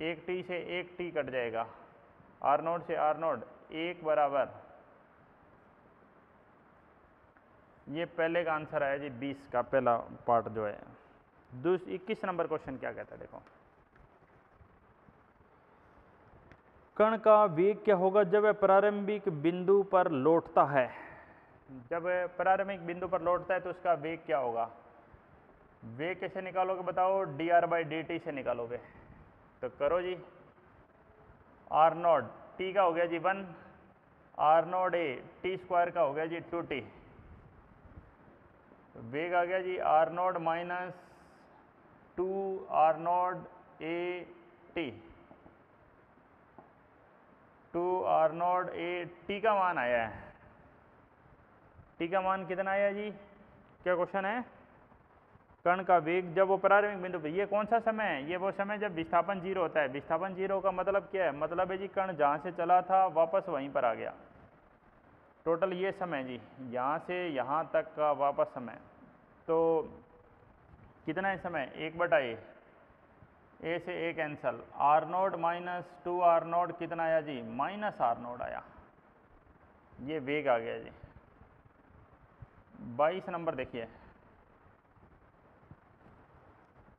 एक टी से एक टी कट जाएगा, R नॉट से R नॉट 1 बराबर, ये पहले का आंसर आया जी 20 का पहला पार्ट जो है। 21 नंबर क्वेश्चन क्या कहता है देखो। कण का वेग क्या होगा जब वह प्रारंभिक बिंदु पर लौटता है? जब प्रारंभिक बिंदु पर लौटता है तो उसका वेग क्या होगा? वेग कैसे निकालोगे बताओ? dr/dt से निकालोगे। तो करो जी, R नॉट टी का हो गया जी 1, R not a t square का हो गया जी 2t, वेग आ गया जी R naught minus 2 R not A T, 2 R not A T का मान आया है। टी का मान कितना आया जी? क्या क्वेश्चन है? कण का वेग जब वो प्रारंभिक बिंदु पे, ये कौन सा समय है? ये वो समय जब विस्थापन 0 होता है। विस्थापन 0 का मतलब क्या है? मतलब है जी कण जहाँ से चला था वापस वहीं पर आ गया। टोटल ये समय जी, यहाँ से यहाँ तक का वापस समय, तो कितना है समय? 1/a, ए से A cancel, R naught minus 2 R naught कितना आया जी? माइनस R नॉट आया, ये वेग आ गया जी। 22 नंबर देखिए,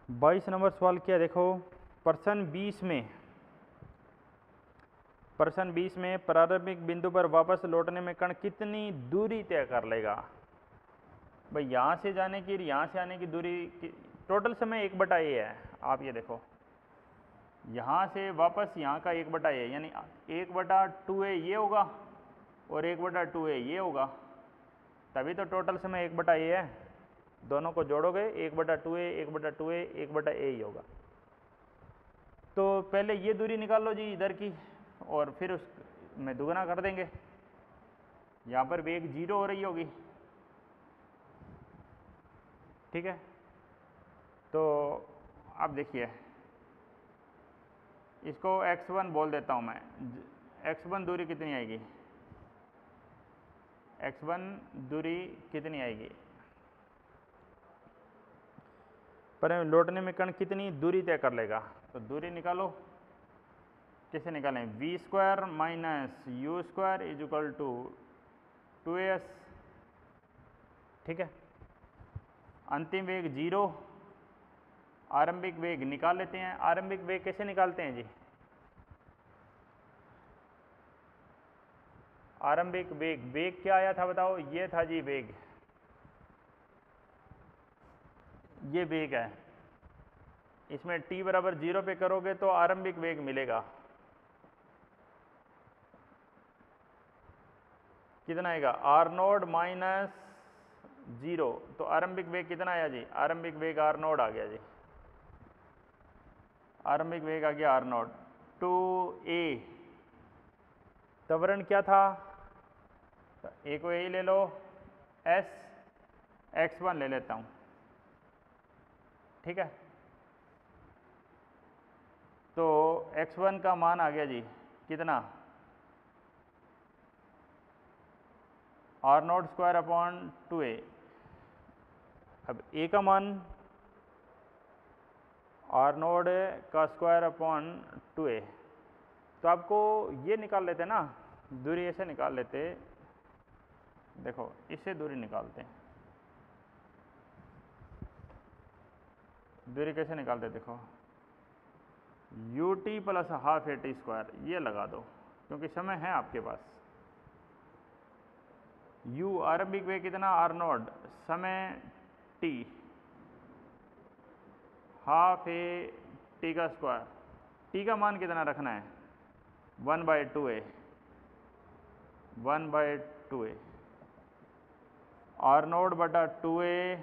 22 नंबर सवाल क्या देखो। प्रश्न 20 में प्रारंभिक बिंदु पर वापस लौटने में कण कितनी दूरी तय कर लेगा? भाई यहाँ से जाने की, यहाँ से आने की दूरी टोटल समय 1/a है। आप ये देखो, यहाँ से वापस यहाँ का 1/a, यानी 1/2a ये होगा और 1/2a ये होगा, तभी तो टोटल समय 1/a है। दोनों को जोड़ोगे 1/2a 1/2a 1/a ही होगा। तो पहले ये दूरी निकाल लो जी इधर की, और फिर उसमें दुगना कर देंगे। यहाँ पर वेग 0 हो रही होगी, ठीक है। तो अब देखिए, इसको x1 बोल देता हूँ मैं। x1 दूरी कितनी आएगी? x1 दूरी कितनी आएगी? पर लौटने में कण कितनी दूरी तय कर लेगा? तो दूरी निकालो, कैसे निकालें? v square minus u square is equal to 2as, ठीक है। अंतिम वेग 0, आरंभिक वेग निकाल लेते हैं। आरंभिक वेग कैसे निकालते हैं जी? आरंभिक वेग, वेग क्या आया था बताओ? ये था जी वेग, ये वेग है। इसमें t बराबर 0 पे करोगे तो आरंभिक वेग मिलेगा, कितना आएगा? R नॉट माइनस 0, तो आरंभिक वेग कितना आया जी? आरंभिक वेग R नॉट आ गया जी, आरंभिक वेग आ गया R नॉट 2a। त्वरण क्या था? तो a को a ले लो, s x1 ले लेता हूँ, ठीक है। तो x1 का मान आ गया जी कितना? R nought square upon 2a। अब a का मान आर नोट का स्क्वायर अपॉन 2a, तो आपको ये निकाल लेते ना, दूरी ऐसे निकाल लेते, देखो इससे दूरी निकालते हैं। दूरी कैसे निकालते, देखो you t plus half a t square ये लगा दो, क्योंकि समय है आपके पास। u आरंभिक वेग कितना, आर नोट, समय t, हाफ ए टी का स्क्वायर, t का मान कितना रखना है, 1/2a, 1/2a, आर नोट बटा 2a,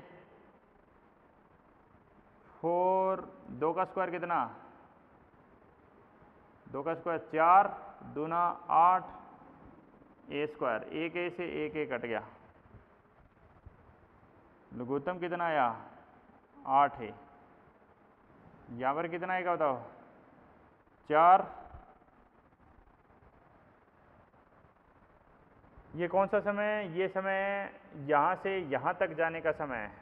4, 2 का स्क्वायर कितना, 2 का स्क्वायर 4, दूना 8, ए स्क्वायर, एक ए से एक ए कट गया, लघुत्तम कितना आया, 8 है। यहाँ पर कितना आएगा बताओ, 4। ये कौन सा समय है, ये समय यहाँ से यहाँ तक जाने का समय है।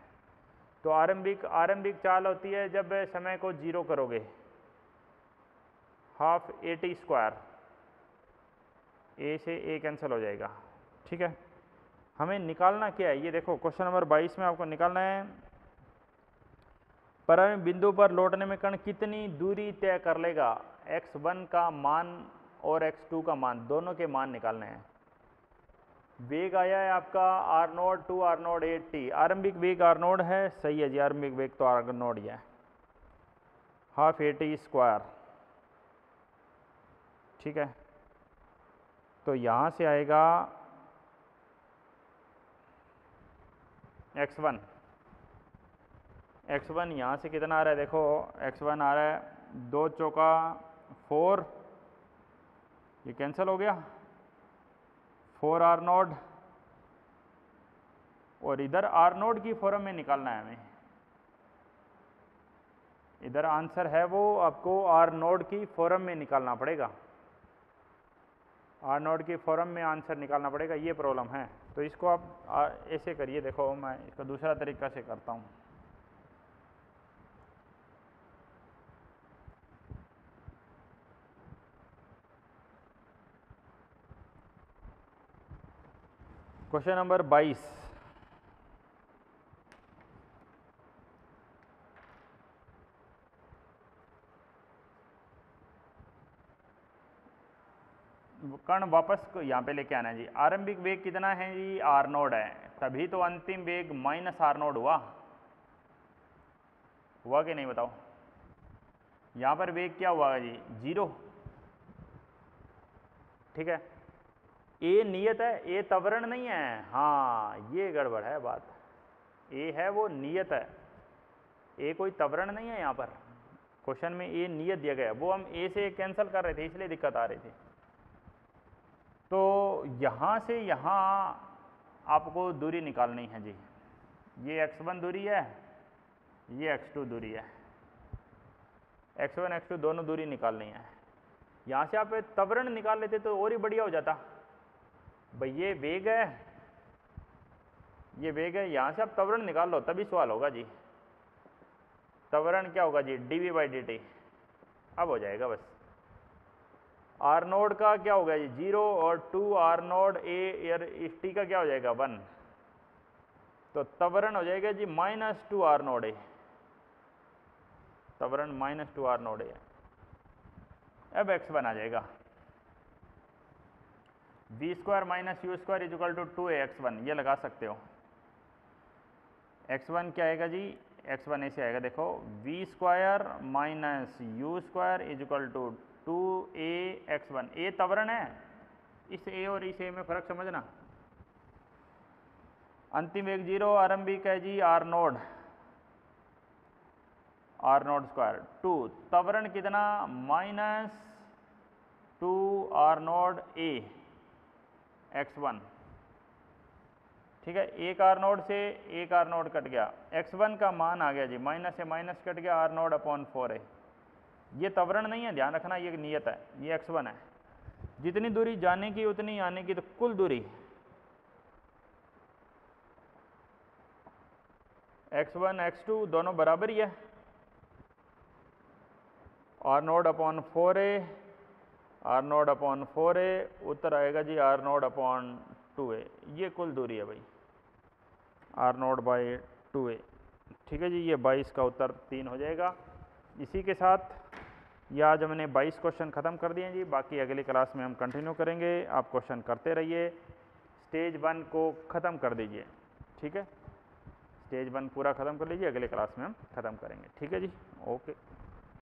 तो आरंभिक चाल होती है जब समय को 0 करोगे, हाफ ए टी स्क्वायर, ए से ए कैंसिल हो जाएगा, ठीक है। हमें निकालना क्या है, ये देखो क्वेश्चन नंबर 22 में आपको निकालना है, प्रारंभिक बिंदु पर लौटने में कण कितनी दूरी तय कर लेगा, x1 का मान और x2 का मान, दोनों के मान निकालने हैं। वेग आया है आपका r nought to r nought a t, आरंभिक वेग आर नोट है, सही है जी, आरंभिक वेग तो आर नोट ही है, हाफ ए टी स्क्वायर, ठीक है। तो यहाँ से आएगा x1, x1 यहाँ से कितना आ रहा है, देखो x1 आ रहा है 2 चौका 4, ये कैंसिल हो गया, 4 आर नोट, और इधर आर नोट की फॉर्म में निकालना है हमें, इधर आंसर है वो आपको आर नोट की फॉर्म में निकालना पड़ेगा, आर नोट की फॉर्म में आंसर निकालना पड़ेगा, ये प्रॉब्लम है। तो इसको आप ऐसे करिए, देखो मैं इसको दूसरा तरीका से करता हूँ। क्वेश्चन नंबर 22, कण वापस को यहाँ पे लेके आना है जी। आरंभिक वेग कितना है जी, आर नोट है, तभी तो अंतिम वेग माइनस आर नोट हुआ कि नहीं बताओ। यहाँ पर वेग क्या हुआ जी, 0, ठीक है। ए नियत है, ए त्वरण नहीं है, हाँ ये गड़बड़ है बात, ए है वो नियत है, ए कोई त्वरण नहीं है। यहाँ पर क्वेश्चन में ए नियत दिया गया, वो हम ए से कैंसिल कर रहे थे इसलिए दिक्कत आ रही थी। तो यहाँ से यहाँ आपको दूरी निकालनी है जी, ये x1 दूरी है, ये x2 दूरी है, x1 x2 दोनों दूरी निकालनी है। यहाँ से आप त्वरण निकाल लेते तो और ही बढ़िया हो जाता भाई, ये वेग है, ये वेग है, यहाँ से आप त्वरण निकाल लो तभी सवाल होगा जी। त्वरण क्या होगा जी, dv/dt, अब हो जाएगा बस। आर नोड का क्या होगा जी, 0, और 2 आर नोड ए इस टी का क्या हो जाएगा, 1, तो त्वरण हो जाएगा जी -2 आर नोड ए, त्वरण -2 आर नोड ए। अब x1 आ जाएगा, v square minus u square equal to 2ax1, ये लगा सकते हो। x1 क्या आएगा जी, x1 ऐसे आएगा, देखो v square minus u square equal to 2ax1, a त्वरण है, इस ए और इस ए में फर्क समझना। अंतिम वेग 0, आरंभिक है जी आर नोड स्क्वायर 2, त्वरण कितना -2 आर नोड ए x1, ठीक है। एक आर नोड से एक आर नोड कट गया, x1 का मान आ गया जी, माइनस से माइनस कट गया, आर नोड अपॉन 4 है। ये त्वरण नहीं है, ध्यान रखना, ये नियत है, ये x1 है। जितनी दूरी जाने की उतनी आने की, तो कुल दूरी x1 x2 दोनों बराबर ही है, r nought upon 4a, r nought upon 4a, उत्तर आएगा जी आर नोड अपॉन 2a। ये कुल दूरी है भाई, आर नोड बाई 2a। ठीक है जी, ये 22 का उत्तर 3 हो जाएगा। इसी के साथ ये आज हमने 22 क्वेश्चन ख़त्म कर दिए हैं जी। बाकी अगली क्लास में हम कंटिन्यू करेंगे, आप क्वेश्चन करते रहिए, स्टेज 1 को ख़त्म कर दीजिए। ठीक है, स्टेज 1 पूरा ख़त्म कर लीजिए, अगले क्लास में हम ख़त्म करेंगे। ठीक है जी, ओके।